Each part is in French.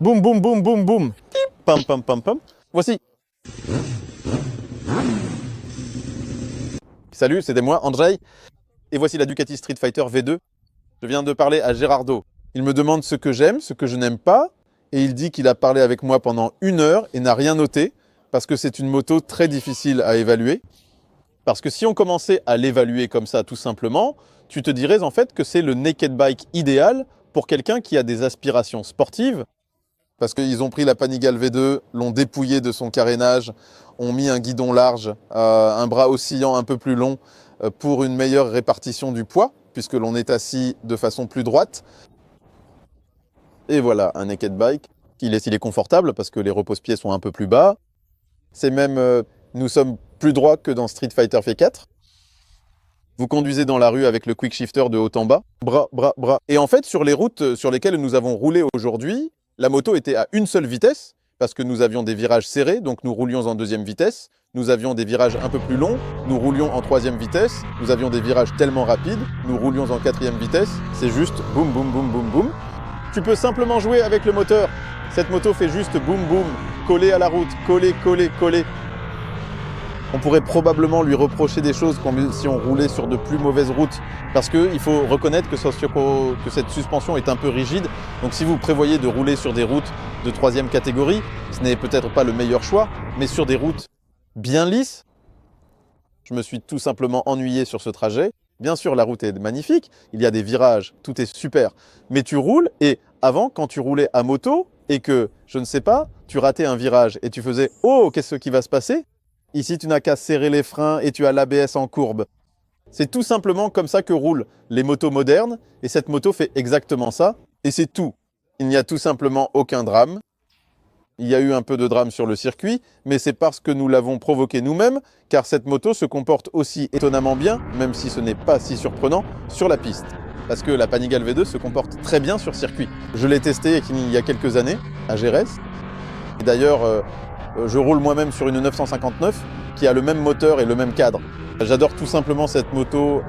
Boum, boum, boum, boum, boum. Pam, pam, pam, pam. Voici. Salut, c'était moi, Andrei. Et voici la Ducati Street Fighter V2. Je viens de parler à Gérardo. Il me demande ce que j'aime, ce que je n'aime pas. Et il dit qu'il a parlé avec moi pendant 1 heure et n'a rien noté. Parce que c'est une moto très difficile à évaluer. Parce que si on commençait à l'évaluer comme ça, tout simplement, tu te dirais en fait que c'est le naked bike idéal pour quelqu'un qui a des aspirations sportives. Parce qu'ils ont pris la Panigale V2, l'ont dépouillé de son carénage, ont mis un guidon large, un bras oscillant un peu plus long pour une meilleure répartition du poids, puisque l'on est assis de façon plus droite. Et voilà, un naked bike. Il est confortable parce que les repose-pieds sont un peu plus bas. C'est même, nous sommes plus droits que dans Street Fighter V4. Vous conduisez dans la rue avec le quick shifter de haut en bas. Bras, bras, bras. Et en fait, sur les routes sur lesquelles nous avons roulé aujourd'hui, la moto était à une seule vitesse, parce que nous avions des virages serrés, donc nous roulions en 2e vitesse. Nous avions des virages un peu plus longs, nous roulions en 3e vitesse. Nous avions des virages tellement rapides, nous roulions en 4e vitesse. C'est juste boum, boum, boum, boum, boum. Tu peux simplement jouer avec le moteur. Cette moto fait juste boum, boum, coller à la route, coller, coller, coller. On pourrait probablement lui reprocher des choses comme si on roulait sur de plus mauvaises routes. Parce qu'il faut reconnaître que cette suspension est un peu rigide. Donc si vous prévoyez de rouler sur des routes de 3e catégorie, ce n'est peut-être pas le meilleur choix. Mais sur des routes bien lisses, je me suis tout simplement ennuyé sur ce trajet. Bien sûr, la route est magnifique, il y a des virages, tout est super. Mais tu roules et avant, quand tu roulais à moto et que, je ne sais pas, tu ratais un virage et tu faisais « Oh, qu'est-ce qui va se passer ?» Ici, tu n'as qu'à serrer les freins et tu as l'ABS en courbe. C'est tout simplement comme ça que roulent les motos modernes. Et cette moto fait exactement ça. Et c'est tout. Il n'y a tout simplement aucun drame. Il y a eu un peu de drame sur le circuit, mais c'est parce que nous l'avons provoqué nous-mêmes, car cette moto se comporte aussi étonnamment bien, même si ce n'est pas si surprenant, sur la piste. Parce que la Panigale V2 se comporte très bien sur circuit. Je l'ai testé il y a quelques années, à Gérès. Et d'ailleurs, je roule moi-même sur une 959 qui a le même moteur et le même cadre. J'adore tout simplement cette moto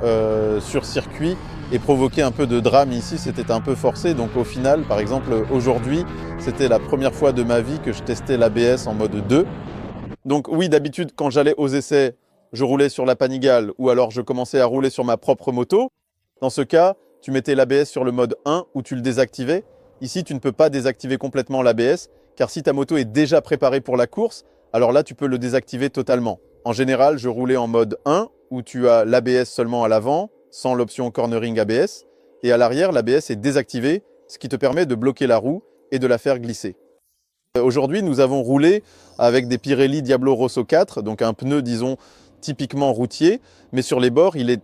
sur circuit et provoquer un peu de drame ici, c'était un peu forcé. Donc au final, par exemple, aujourd'hui, c'était la première fois de ma vie que je testais l'ABS en mode 2. Donc oui, d'habitude, quand j'allais aux essais, je roulais sur la Panigale ou alors je commençais à rouler sur ma propre moto. Dans ce cas, tu mettais l'ABS sur le mode 1 ou tu le désactivais. Ici, tu ne peux pas désactiver complètement l'ABS, car si ta moto est déjà préparée pour la course, alors là, tu peux le désactiver totalement. En général, je roulais en mode 1, où tu as l'ABS seulement à l'avant, sans l'option cornering ABS, et à l'arrière, l'ABS est désactivé, ce qui te permet de bloquer la roue et de la faire glisser. Aujourd'hui, nous avons roulé avec des Pirelli Diablo Rosso 4, donc un pneu, disons, typiquement routier, mais sur les bords, il est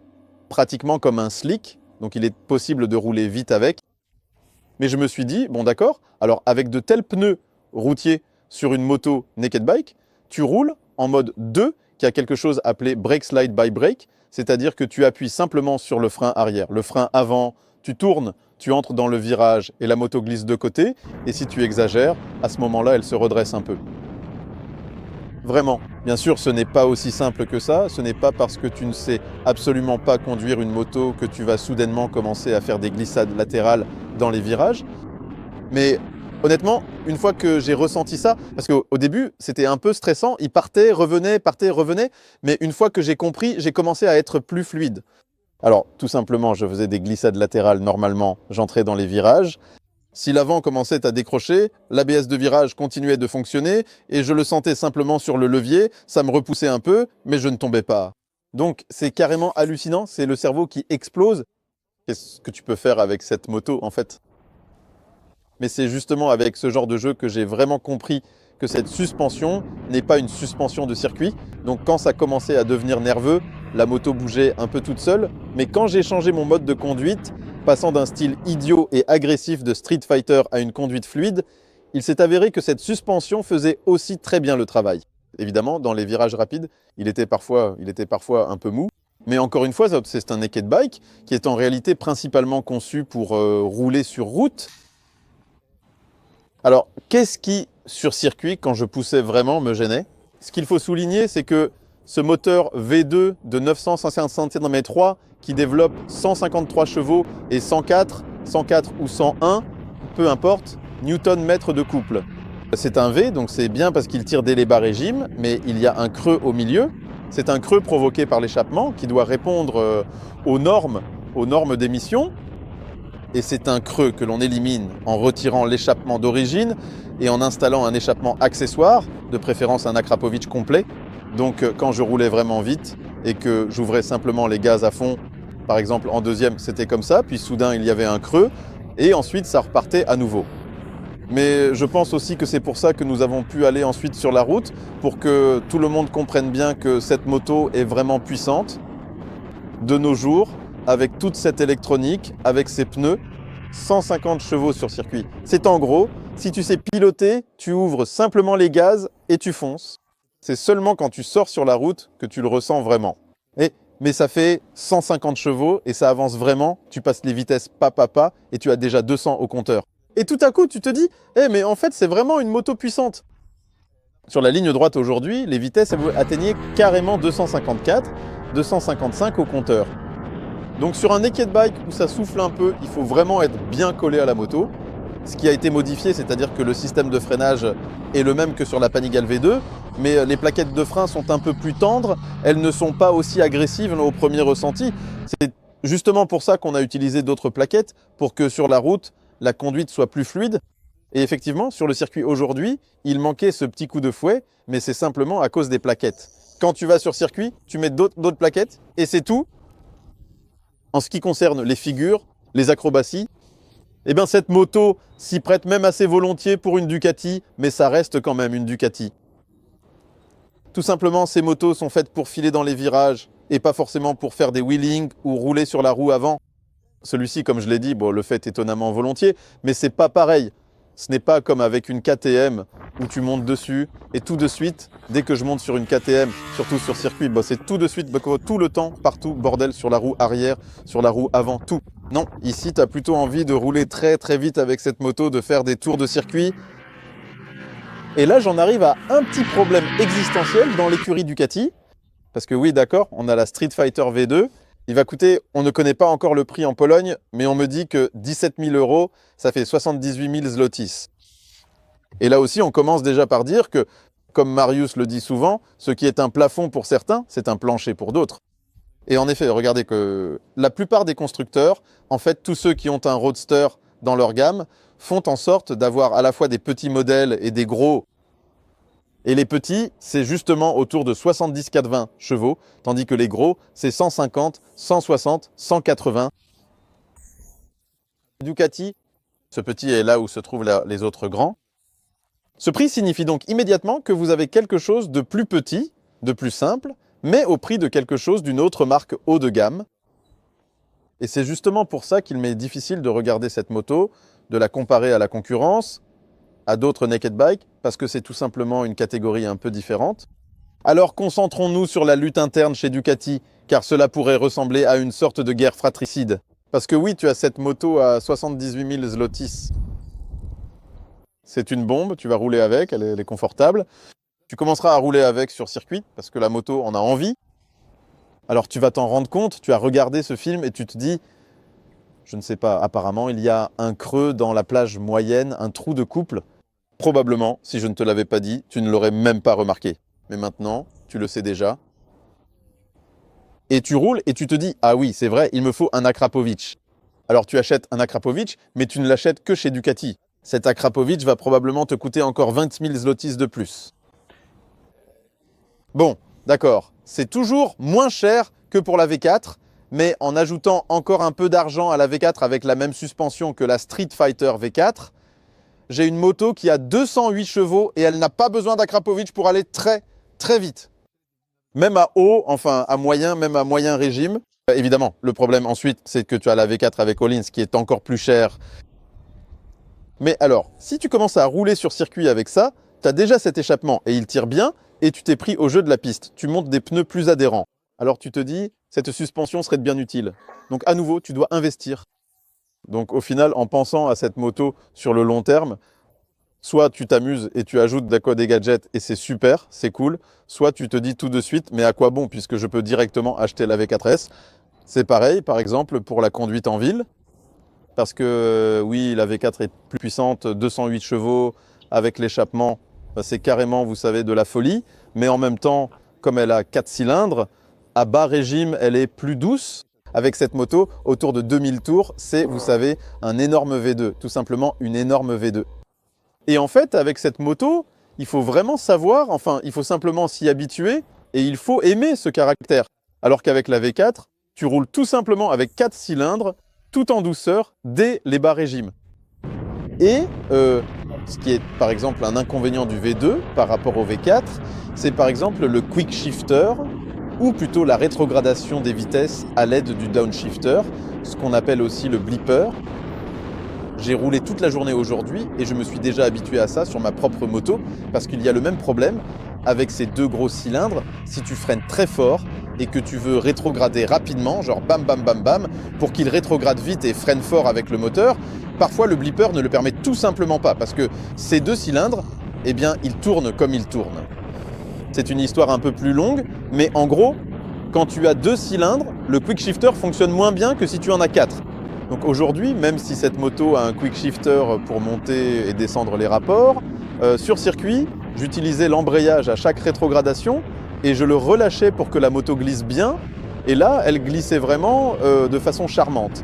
pratiquement comme un slick, donc il est possible de rouler vite avec. Mais je me suis dit, bon d'accord, alors avec de tels pneus routiers sur une moto naked bike, tu roules en mode 2, qui a quelque chose appelé brake slide by brake, c'est-à-dire que tu appuies simplement sur le frein arrière. Le frein avant, tu tournes, tu entres dans le virage et la moto glisse de côté, et si tu exagères, à ce moment-là, elle se redresse un peu. Vraiment, bien sûr, ce n'est pas aussi simple que ça, ce n'est pas parce que tu ne sais absolument pas conduire une moto que tu vas soudainement commencer à faire des glissades latérales dans les virages. Mais honnêtement, une fois que j'ai ressenti ça, parce qu'au début, c'était un peu stressant, il partait, revenait, mais une fois que j'ai compris, j'ai commencé à être plus fluide. Alors, tout simplement, je faisais des glissades latérales normalement, j'entrais dans les virages. Si l'avant commençait à décrocher, l'ABS de virage continuait de fonctionner et je le sentais simplement sur le levier, ça me repoussait un peu, mais je ne tombais pas. Donc c'est carrément hallucinant, c'est le cerveau qui explose. Qu'est-ce que tu peux faire avec cette moto en fait? Mais c'est justement avec ce genre de jeu que j'ai vraiment compris que cette suspension n'est pas une suspension de circuit. Donc quand ça commençait à devenir nerveux, la moto bougeait un peu toute seule. Mais quand j'ai changé mon mode de conduite, passant d'un style idiot et agressif de Street Fighter à une conduite fluide, il s'est avéré que cette suspension faisait aussi très bien le travail. Évidemment, dans les virages rapides, il était parfois un peu mou. Mais encore une fois, c'est un naked bike qui est en réalité principalement conçu pour rouler sur route. Alors, qu'est-ce qui, sur circuit, quand je poussais vraiment, me gênait? Ce qu'il faut souligner, c'est que ce moteur V2 de 950 Cm3 qui développe 153 chevaux et 104 ou 101, peu importe, Nm de couple. C'est un V, donc c'est bien parce qu'il tire dès les bas régimes, mais il y a un creux au milieu. C'est un creux provoqué par l'échappement qui doit répondre aux normes d'émission. Et c'est un creux que l'on élimine en retirant l'échappement d'origine et en installant un échappement accessoire, de préférence un Akrapovic complet. Donc quand je roulais vraiment vite et que j'ouvrais simplement les gaz à fond, par exemple en deuxième c'était comme ça, puis soudain il y avait un creux et ensuite ça repartait à nouveau. Mais je pense aussi que c'est pour ça que nous avons pu aller ensuite sur la route, pour que tout le monde comprenne bien que cette moto est vraiment puissante de nos jours, avec toute cette électronique, avec ses pneus, 150 chevaux sur circuit. C'est en gros, si tu sais piloter, tu ouvres simplement les gaz et tu fonces. C'est seulement quand tu sors sur la route que tu le ressens vraiment. Mais ça fait 150 chevaux et ça avance vraiment, tu passes les vitesses pas et tu as déjà 200 au compteur. Et tout à coup, tu te dis, mais en fait, c'est vraiment une moto puissante. Sur la ligne droite aujourd'hui, les vitesses atteignaient carrément 254, 255 au compteur. Donc sur un naked bike où ça souffle un peu, il faut vraiment être bien collé à la moto. Ce qui a été modifié, c'est-à-dire que le système de freinage est le même que sur la Panigale V2, mais les plaquettes de frein sont un peu plus tendres, elles ne sont pas aussi agressives au premier ressenti. C'est justement pour ça qu'on a utilisé d'autres plaquettes, pour que sur la route, la conduite soit plus fluide. Et effectivement, sur le circuit aujourd'hui, il manquait ce petit coup de fouet, mais c'est simplement à cause des plaquettes. Quand tu vas sur circuit, tu mets d'autres plaquettes, et c'est tout. En ce qui concerne les figures, les acrobaties, eh bien cette moto s'y prête même assez volontiers pour une Ducati, mais ça reste quand même une Ducati. Tout simplement, ces motos sont faites pour filer dans les virages, et pas forcément pour faire des wheelings ou rouler sur la roue avant. Celui-ci, comme je l'ai dit, le fait étonnamment volontiers, mais c'est pas pareil. Ce n'est pas comme avec une KTM où tu montes dessus et tout de suite, dès que je monte sur une KTM, surtout sur circuit, c'est tout de suite, tout le temps, partout, bordel, sur la roue arrière, sur la roue avant, tout. Non, ici, tu as plutôt envie de rouler très très vite avec cette moto, de faire des tours de circuit. Et là, j'en arrive à un petit problème existentiel dans l'écurie Ducati. Parce que oui, d'accord, on a la Street Fighter V2. Il va coûter, on ne connaît pas encore le prix en Pologne, mais on me dit que 17 000 €, ça fait 78 000 zlotys. Et là aussi, on commence déjà par dire que, comme Marius le dit souvent, ce qui est un plafond pour certains, c'est un plancher pour d'autres. Et en effet, regardez que la plupart des constructeurs, en fait, tous ceux qui ont un roadster dans leur gamme, font en sorte d'avoir à la fois des petits modèles et des gros. Et les petits, c'est justement autour de 70-80 chevaux, tandis que les gros, c'est 150, 160, 180. Ducati, ce petit est là où se trouvent les autres grands. Ce prix signifie donc immédiatement que vous avez quelque chose de plus petit, de plus simple, mais au prix de quelque chose d'une autre marque haut de gamme. Et c'est justement pour ça qu'il m'est difficile de regarder cette moto, de la comparer à la concurrence, à d'autres naked bikes, parce que c'est tout simplement une catégorie un peu différente. Alors concentrons-nous sur la lutte interne chez Ducati, car cela pourrait ressembler à une sorte de guerre fratricide. Parce que oui, tu as cette moto à 78 000 zlotys. C'est une bombe, tu vas rouler avec, elle est confortable. Tu commenceras à rouler avec sur circuit, parce que la moto en a envie. Alors tu vas t'en rendre compte, tu as regardé ce film et tu te dis, je ne sais pas, apparemment il y a un creux dans la plage moyenne, un trou de couple. Probablement, si je ne te l'avais pas dit, tu ne l'aurais même pas remarqué. Mais maintenant, tu le sais déjà. Et tu roules et tu te dis, ah oui, c'est vrai, il me faut un Akrapovic. Alors tu achètes un Akrapovic, mais tu ne l'achètes que chez Ducati. Cet Akrapovic va probablement te coûter encore 20 000 zlotys de plus. Bon, d'accord, c'est toujours moins cher que pour la V4, mais en ajoutant encore un peu d'argent à la V4 avec la même suspension que la Street Fighter V4, j'ai une moto qui a 208 chevaux et elle n'a pas besoin d'Akrapovic pour aller très très vite. Même à haut, enfin à moyen, même à moyen régime. Évidemment, le problème ensuite, c'est que tu as la V4 avec Öhlins qui est encore plus chère. Mais alors, si tu commences à rouler sur circuit avec ça, tu as déjà cet échappement et il tire bien et tu t'es pris au jeu de la piste. Tu montes des pneus plus adhérents. Alors tu te dis, cette suspension serait bien utile. Donc à nouveau, tu dois investir. Donc au final, en pensant à cette moto sur le long terme, soit tu t'amuses et tu ajoutes des gadgets et c'est super, c'est cool, soit tu te dis tout de suite, mais à quoi bon puisque je peux directement acheter la V4S. C'est pareil, par exemple, pour la conduite en ville. parce que oui, la V4 est plus puissante, 208 chevaux avec l'échappement, c'est carrément, vous savez, de la folie. Mais en même temps, comme elle a 4 cylindres, à bas régime, elle est plus douce. Avec cette moto, autour de 2000 tours, c'est, vous savez, un énorme V2, tout simplement une énorme V2. Et en fait, avec cette moto, il faut vraiment savoir, enfin, il faut simplement s'y habituer et il faut aimer ce caractère. Alors qu'avec la V4, tu roules tout simplement avec 4 cylindres, tout en douceur, dès les bas régimes. Et ce qui est par exemple un inconvénient du V2 par rapport au V4, c'est par exemple le quick shifter, ou plutôt la rétrogradation des vitesses à l'aide du downshifter, ce qu'on appelle aussi le blipper. J'ai roulé toute la journée aujourd'hui et je me suis déjà habitué à ça sur ma propre moto parce qu'il y a le même problème avec ces 2 gros cylindres. Si tu freines très fort et que tu veux rétrograder rapidement, genre bam bam bam bam, pour qu'il rétrograde vite et freine fort avec le moteur, parfois le blipper ne le permet tout simplement pas parce que ces 2 cylindres, eh bien, ils tournent comme ils tournent. C'est une histoire un peu plus longue, mais en gros, quand tu as 2 cylindres, le quick shifter fonctionne moins bien que si tu en as 4. Donc aujourd'hui, même si cette moto a un quick shifter pour monter et descendre les rapports, sur circuit, j'utilisais l'embrayage à chaque rétrogradation et je le relâchais pour que la moto glisse bien. Et là, elle glissait vraiment de façon charmante.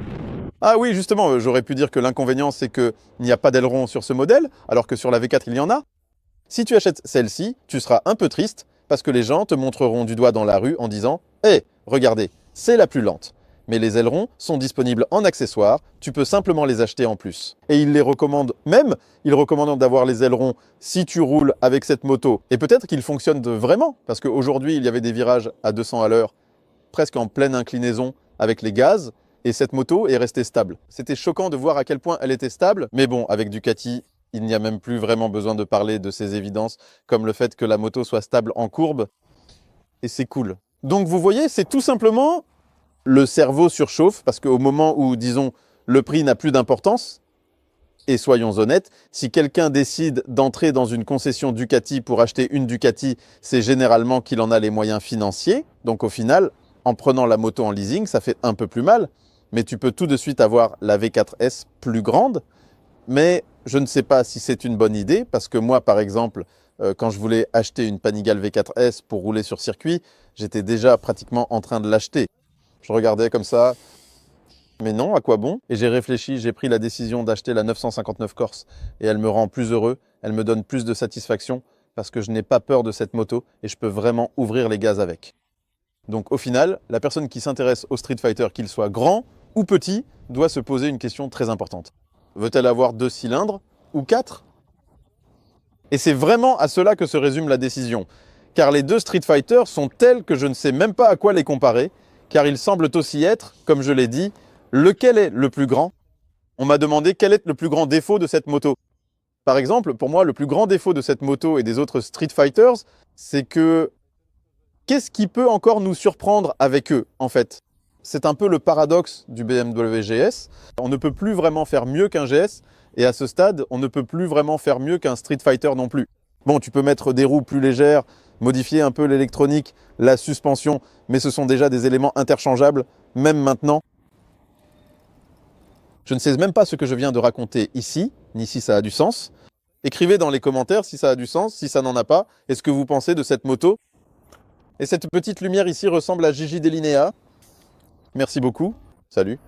Ah oui, justement, j'aurais pu dire que l'inconvénient, c'est qu'il n'y a pas d'aileron sur ce modèle, alors que sur la V4, il y en a. Si tu achètes celle-ci, tu seras un peu triste parce que les gens te montreront du doigt dans la rue en disant « Hé, regardez, c'est la plus lente ». Mais les ailerons sont disponibles en accessoire, tu peux simplement les acheter en plus. Et ils les recommandent même, ils recommandent d'avoir les ailerons si tu roules avec cette moto. Et peut-être qu'ils fonctionnent vraiment, parce qu'aujourd'hui, il y avait des virages à 200 à l'heure, presque en pleine inclinaison avec les gaz, et cette moto est restée stable. C'était choquant de voir à quel point elle était stable, mais bon, avec Ducati, il n'y a même plus vraiment besoin de parler de ces évidences, comme le fait que la moto soit stable en courbe, et c'est cool. Donc vous voyez, c'est tout simplement le cerveau surchauffe, parce qu'au moment où, disons, le prix n'a plus d'importance, et soyons honnêtes, si quelqu'un décide d'entrer dans une concession Ducati pour acheter une Ducati, c'est généralement qu'il en a les moyens financiers. Donc au final, en prenant la moto en leasing, ça fait un peu plus mal, mais tu peux tout de suite avoir la V4S plus grande. Mais je ne sais pas si c'est une bonne idée, parce que moi, par exemple, quand je voulais acheter une Panigale V4S pour rouler sur circuit, j'étais déjà pratiquement en train de l'acheter. Je regardais comme ça, mais non, à quoi bon? Et j'ai réfléchi, j'ai pris la décision d'acheter la 959 Corse. Et elle me rend plus heureux, elle me donne plus de satisfaction, parce que je n'ai pas peur de cette moto et je peux vraiment ouvrir les gaz avec. Donc au final, la personne qui s'intéresse au Street Fighter, qu'il soit grand ou petit, doit se poser une question très importante. Veut-elle avoir 2 cylindres ou 4? Et c'est vraiment à cela que se résume la décision. Car les 2 Street Fighter sont tels que je ne sais même pas à quoi les comparer, car ils semblent aussi être, comme je l'ai dit, lequel est le plus grand? On m'a demandé quel est le plus grand défaut de cette moto. Par exemple, pour moi, le plus grand défaut de cette moto et des autres Street Fighters, c'est que qu'est-ce qui peut encore nous surprendre avec eux, en fait? C'est un peu le paradoxe du BMW GS. On ne peut plus vraiment faire mieux qu'un GS, et à ce stade, on ne peut plus vraiment faire mieux qu'un Street Fighter non plus. Bon, tu peux mettre des roues plus légères, modifier un peu l'électronique, la suspension, mais ce sont déjà des éléments interchangeables, même maintenant. Je ne sais même pas ce que je viens de raconter ici, ni si ça a du sens. Écrivez dans les commentaires si ça a du sens, si ça n'en a pas, et ce que vous pensez de cette moto. Et cette petite lumière ici ressemble à Gigi Delinéa. Merci beaucoup, salut.